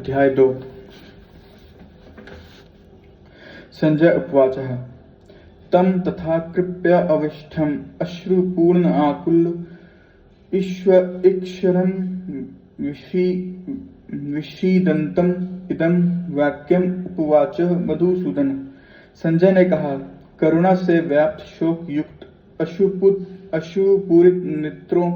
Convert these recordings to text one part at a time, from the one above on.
अध्याय 2। संजय उवाचः तं तथा कृप्य अविष्ठम् अश्रुपूर्ण आकुल ईक्षरं विषीदन्तम् इदं वाक्यम् उपवाच मधुसूदन। संजय ने कहा, करुणा से व्याप्त शोक युक्त अश्रुपूरित नेत्रों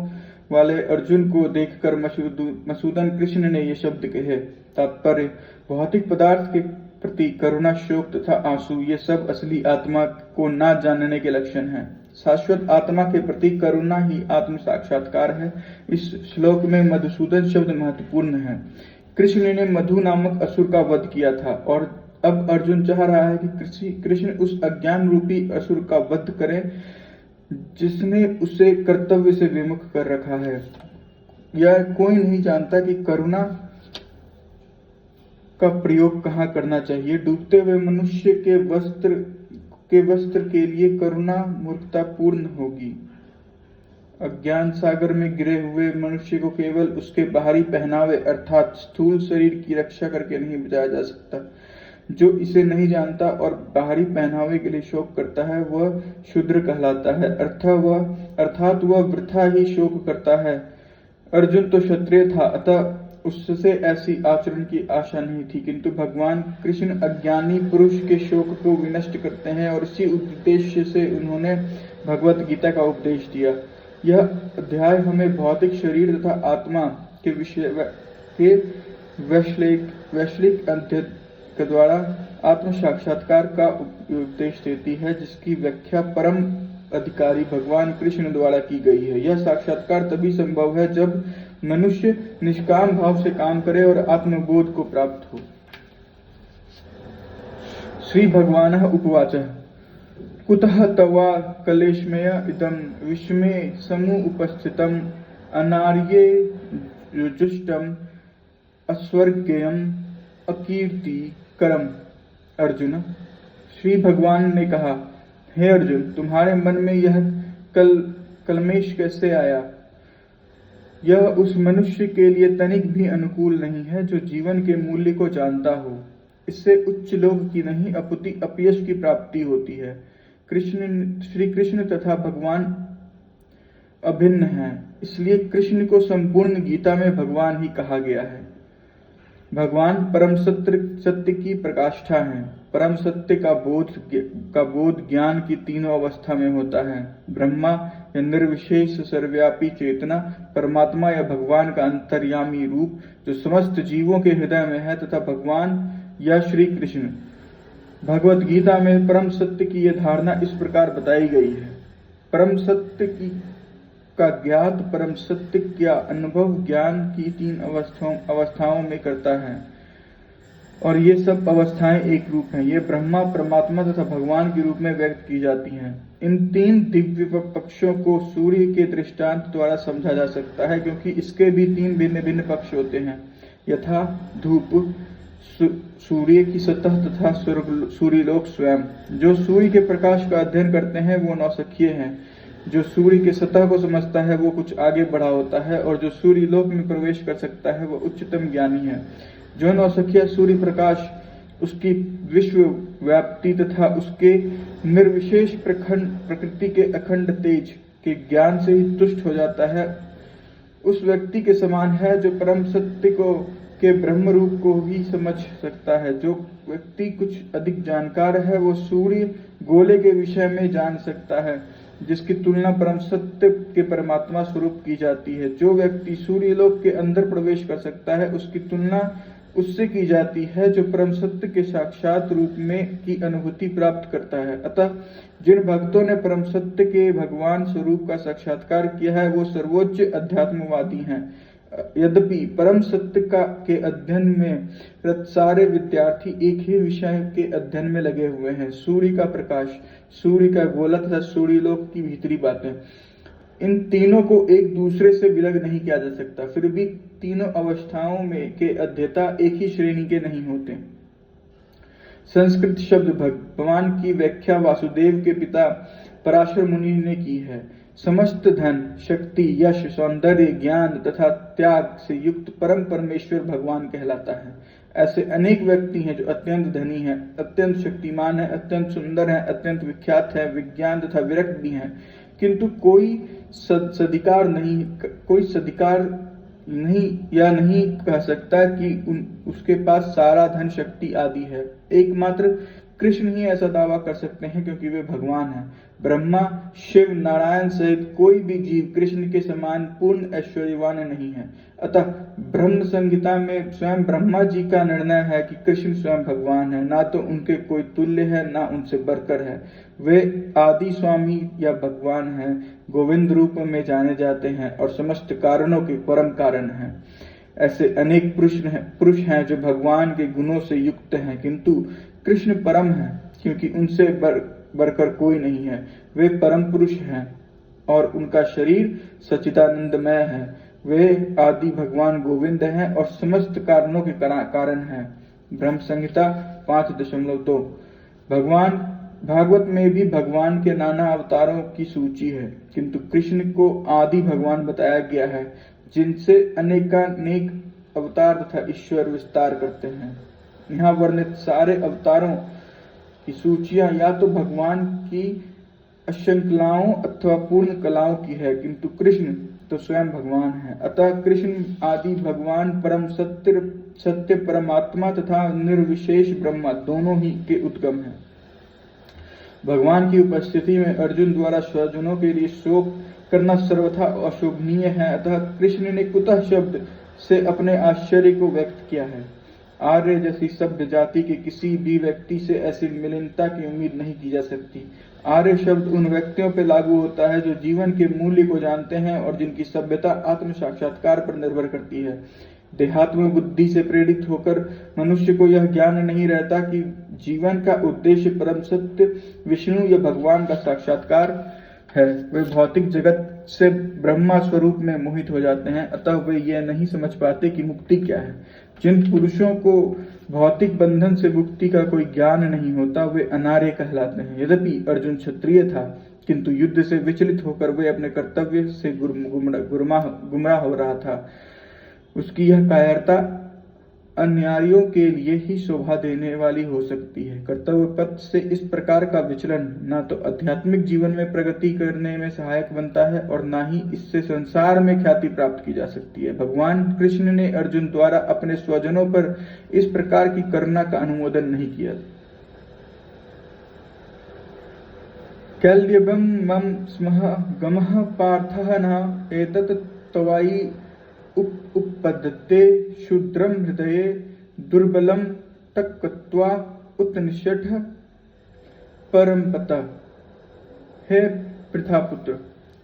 वाले अर्जुन को देखकर मधुसूदन कृष्ण ने ये शब्द कहे। तात्पर्य, भौतिक पदार्थ के प्रति करुणा, शोक तथा आंसू ये सब असली आत्मा को ना जानने के लक्षण हैं। शाश्वत आत्मा के प्रति करुणा ही आत्म साक्षात्कार है। इस श्लोक में मधुसूदन शब्द महत्वपूर्ण है। कृष्ण ने मधु नामक असुर का वध किया था और अब अर्जुन चाह रहा है कि कृष्ण उस अज्ञान रूपी असुर का वध करे जिसने उसे कर्तव्य से विमुख कर रखा है। यह कोई नहीं जानता कि करुणा का प्रयोग कहाँ करना चाहिए। डूबते हुए मनुष्य के वस्त्र के लिए करुणा मूर्खतापूर्ण होगी। अज्ञान सागर में गिरे हुए मनुष्य को केवल उसके बाहरी पहनावे अर्थात स्थूल शरीर की रक्षा करके नहीं बचाया जा सकता। जो इसे नहीं जानता और बाहरी पहनावे के लिए शोक करता है वह शूद्र कहलाता है, अर्थात वह वृथा ही शोक करता है। अर्जुन तो क्षत्रिय था, अतः उससे ऐसी आचरण की आशा नहीं थी, किंतु भगवान कृष्ण अज्ञानी पुरुष के शोक को विनष्ट करते हैं और इसी उद्देश्य से उन्होंने भगवत गीता का उपदेश दिया। यह अध्याय हमें भौतिक शरीर तथा आत्मा के विषय के वैश्विक अध्ययन के द्वारा आत्म साक्षात्कार का उपदेश देती है, जिसकी व्याख्या परम अधिकारी भगवान कृष्ण द्वारा की गई है। यह साक्षात्कार तभी संभव है जब मनुष्य निष्काम भाव से काम करे और आत्मबोध को प्राप्त हो। श्री भगवानः उवाचः कुतः तवा कलेशमय इदं विषमे समु उपस्थितम् अनार्ये जुष्टम् अस्वर्गेयम् अकीर्तिकरम्। अर्जुन, श्री भगवान ने कहा, हे अर्जुन, तुम्हारे मन में यह कलमेश कैसे आया? यह उस मनुष्य के लिए तनिक भी अनुकूल नहीं है जो जीवन के मूल्य को जानता हो। इससे उच्च लोक की नहीं अपितु अपयश की प्राप्ति होती है। श्री कृष्ण तथा भगवान अभिन्न हैं, इसलिए कृष्ण को संपूर्ण गीता में भगवान ही कहा गया है। भगवान परम सत्य की प्रकाष्ठा है। परम सत्य का बोध ज्ञान की तीनों अवस्था में होता है। ब्रह्मा या निर्विशेष सर्वव्यापी चेतना, परमात्मा या भगवान का अंतर्यामी रूप जो समस्त जीवों के हृदय में है, तथा भगवान या श्री कृष्ण। भगवत गीता में परम सत्य की यह धारणा इस प्रकार बताई गई है। परम सत्य का ज्ञात परम सत्य का अनुभव ज्ञान की तीन अवस्थाओं में करता है और ये सब अवस्थाएं एक रूप हैं। ये ब्रह्मा, परमात्मा तथा भगवान के रूप में व्यक्त की जाती हैं। इन तीन दिव्य पक्षों को सूर्य के दृष्टांत द्वारा समझा जा सकता है, क्योंकि इसके भी तीन भिन्न भिन्न पक्ष होते हैं, यथा धूप, सूर्य की सतह तथा सूर्यलोक स्वयं। जो सूर्य के प्रकाश का अध्ययन करते हैं वो नौसखिए हैं। जो सूर्य के सतह को समझता है वो कुछ आगे बढ़ा होता है, और जो सूर्य लोक में प्रवेश कर सकता है वो उच्चतम ज्ञानी है। जो नौसखिया सूर्य प्रकाश, उसकी विश्व व्याप्ति तथा उसके निर्विशेष प्रकृति के अखंड तेज के ज्ञान से ही तुष्ट हो जाता है, उस व्यक्ति के समान है जो परम सत्य के ब्रह्म रूप को ही समझ सकता है। जो व्यक्ति कुछ अधिक जानकार है वो सूर्य गोले के विषय में जान सकता है, जिसकी तुलना परम सत्य के परमात्मा स्वरूप की जाती है। जो व्यक्ति सूर्यलोक के अंदर प्रवेश कर सकता है उसकी तुलना उससे की जाती है जो परम सत्य के साक्षात रूप में की अनुभूति प्राप्त करता है। अतः जिन भक्तों ने परम सत्य के भगवान स्वरूप का साक्षात्कार किया है वो सर्वोच्च अध्यात्मवादी हैं। यद्यपि परम सत्य के अध्ययन में रत सारे विद्यार्थी एक ही विषय के अध्ययन में लगे हुए हैं, सूर्य का प्रकाश, सूर्य का गोला तथा सूर्यलोक की भीतरी बातें। इन तीनों को एक दूसरे से विलग नहीं किया जा सकता। फिर भी तीनों अवस्थाओं में के अध्येता एक ही श्रेणी के नहीं होते। संस्कृत शब्द भगवान की व्याख्या वासुदेव के पिता पराशर मुनि ने की है। समस्त धन, शक्ति, यश, सौंदर्य, ज्ञान तथा त्याग से युक्त परम परमेश्वर भगवान कहलाता है। ऐसे अनेक व्यक्ति हैं जो अत्यंत धनी हैं, अत्यंत शक्तिमान हैं, अत्यंत सुंदर हैं, अत्यंत विख्यात हैं, विज्ञान तथा विरक्त भी हैं, किंतु कोई सदिकार नहीं कह सकता कि उसके पास सारा धन, शक्ति आदि है। एकमात्र कृष्ण ही ऐसा दावा कर सकते हैं, क्योंकि वे भगवान हैं। ब्रह्मा, शिव, नारायण सहित कोई भी जीव कृष्ण के समान पूर्ण ऐश्वर्यवान नहीं है। अतः ब्रह्म संहिता में स्वयं ब्रह्मा जी का निर्णय है कि कृष्ण स्वयं भगवान है, ना तो उनके कोई तुल्य है, ना उनसे बढ़कर है। वे आदि स्वामी या भगवान हैं, गोविंद रूप में जाने जाते हैं और समस्त कारणों के परम कारण हैं। ऐसे अनेक पुरुष हैं जो भगवान के गुणों से युक्त हैं, किंतु कृष्ण परम है, क्योंकि उनसे बढ़कर कोई नहीं है। वे परम पुरुष हैं और उनका शरीर सच्चिदानंदमय है। वे आदि भगवान गोविंद हैं और समस्त कारणों के कारण हैं। ब्रह्म संहिता 5.2। भगवान भागवत में भी भगवान के नाना अवतारों की सूची है, किंतु कृष्ण को आदि भगवान बताया गया है, जिनसे अनेकानेक अवतार तथा ईश्वर विस्तार करते हैं। यहाँ वर्णित सारे अवतारों की सूचियां या तो भगवान की अशंकलाओं अथवा पूर्ण कलाओं की है, किंतु कृष्ण तो स्वयं भगवान है। अतः कृष्ण आदि भगवान परम सत्य परमात्मा तथा निर्विशेष ब्रह्मा दोनों ही के उद्गम है। भगवान की उपस्थिति में अर्जुन द्वारा स्वजनों के लिए शोक करना सर्वथा अशोभनीय है। अतः कृष्ण ने कुतः शब्द से अपने आश्चर्य को व्यक्त किया है। आर्य जैसी सभ्य जाति के किसी भी व्यक्ति से ऐसी मिलनता की उम्मीद नहीं की जा सकती। आर्य शब्द उन व्यक्तियों पर लागू होता है जो जीवन के मूल्य को जानते हैं और जिनकी सभ्यता आत्म साक्षात्कार पर निर्भर करती है। देहात्म बुद्धि से प्रेरित होकर मनुष्य को यह ज्ञान नहीं रहता कि जीवन का उद्देश्य परम सत्य विष्णु या भगवान का साक्षात्कार है। वे भौतिक जगत से ब्रह्मा स्वरूप में मोहित हो जाते हैं, अतः वे यह नहीं समझ पाते कि मुक्ति क्या है। जिन पुरुषों को भौतिक बंधन से मुक्ति का कोई ज्ञान नहीं होता, वे अनार्य कहलाते हैं। यद्यपि अर्जुन क्षत्रिय था, किंतु युद्ध से विचलित होकर वे अपने कर्तव्य से गुमराह हो रहा था। उसकी यह कायरता अन्यायियों के लिए ही शोभा देने वाली हो सकती है। कर्तव्य पथ से इस प्रकार का विचलन न तो आध्यात्मिक जीवन में प्रगति करने में सहायक बनता है और न ही इससे संसार में ख्याति प्राप्त की जा सकती है। भगवान कृष्ण ने अर्जुन द्वारा अपने स्वजनों पर इस प्रकार की करुणा का अनुमोदन नहीं किया। कैल्यबं मम स्मः गमः पार्थः न एतत् तवाई उपपद्यते शूद्रम हृदये दुर्बलम तक्त्वा उत्निषठ परमपतः। हे पृथापुत्र,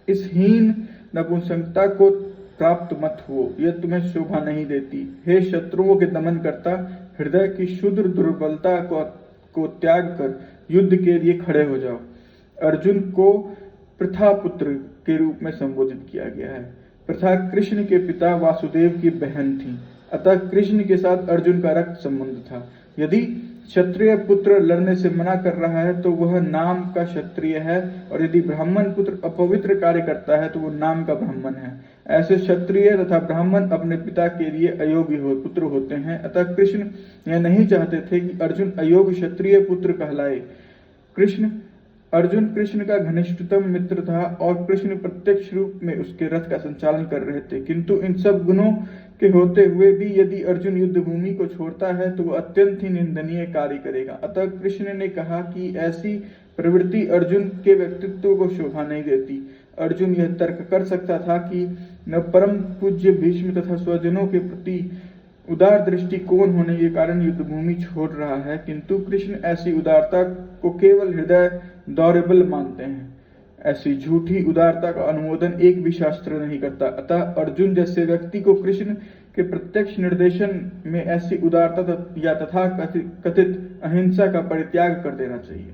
इस हीन नपुंसकता को प्राप्त मत हो, यह तुम्हें शोभा नहीं देती। हे शत्रुओं के दमन करता, हृदय की क्षुद्र दुर्बलता को त्याग कर युद्ध के लिए खड़े हो जाओ। अर्जुन को पृथापुत्र के रूप में संबोधित किया गया है। पृथा कृष्ण के पिता वासुदेव की बहन थी, अतः कृष्ण के साथ अर्जुन का रक्त संबंध था। यदि क्षत्रिय पुत्र लड़ने से मना कर रहा है तो वह नाम का क्षत्रिय है, और यदि ब्राह्मण पुत्र अपवित्र कार्य करता है तो वह नाम का ब्राह्मण है। ऐसे क्षत्रिय तथा ब्राह्मण अपने पिता के लिए अयोग्य पुत्र होते हैं। अतः कृष्ण यह नहीं चाहते थे कि अर्जुन अयोग्य क्षत्रिय पुत्र कहलाए। अर्जुन कृष्ण का घनिष्ठतम मित्र था और कृष्ण प्रत्यक्ष रूप में उसके रथ का संचालन कर रहे थे, किंतु इन सब गुणों के होते हुए भी यदि अर्जुन युद्ध भूमि को छोड़ता है तो वह अत्यंत ही निंदनीय कार्य करेगा। अतः कृष्ण ने कहा कि ऐसी प्रवृत्ति अर्जुन के व्यक्तित्व को शोभा नहीं देती। अर्जुन यह तर्क कर सकता था कि न परम पूज्य भीष्म तथा स्वजनों के प्रति उदार दृष्टिकोण होने के कारण युद्ध भूमि छोड़ रहा है, किंतु कृष्ण ऐसी उदारता को केवल हृदय दौरेबल मानते हैं। ऐसी झूठी उदारता का अनुमोदन एक भी शास्त्र नहीं करता। अतः अर्जुन जैसे व्यक्ति को कृष्ण के प्रत्यक्ष निर्देशन में ऐसी उदारता या तथा कथित अहिंसा का परित्याग कर देना चाहिए।